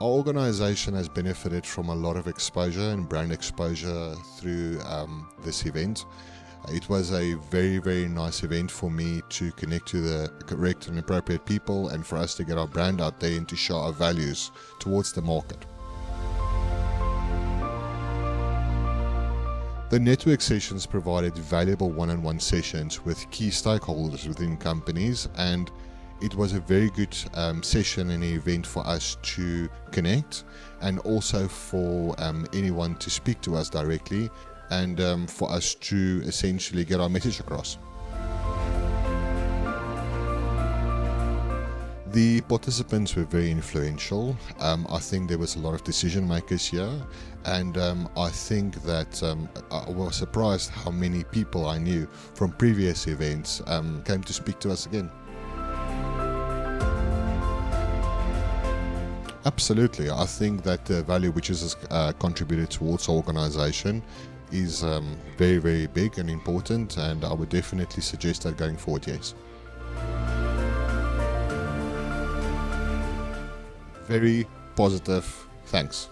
Our organization has benefited from a lot of exposure and brand exposure through this event. It was a very, very nice event for me to connect to the correct and appropriate people, and for us to get our brand out there and to show our values towards the market. The network sessions provided valuable one-on-one sessions with key stakeholders within companies, and it was a very good session and event for us to connect, and also for anyone to speak to us directly, and for us to essentially get our message across. The participants were very influential. I think there was a lot of decision makers here, and I think that I was surprised how many people I knew from previous events came to speak to us again. Absolutely. I think that the value which is contributed towards our organization is very, very big and important, and I would definitely suggest that going forward, yes. Very positive. Thanks.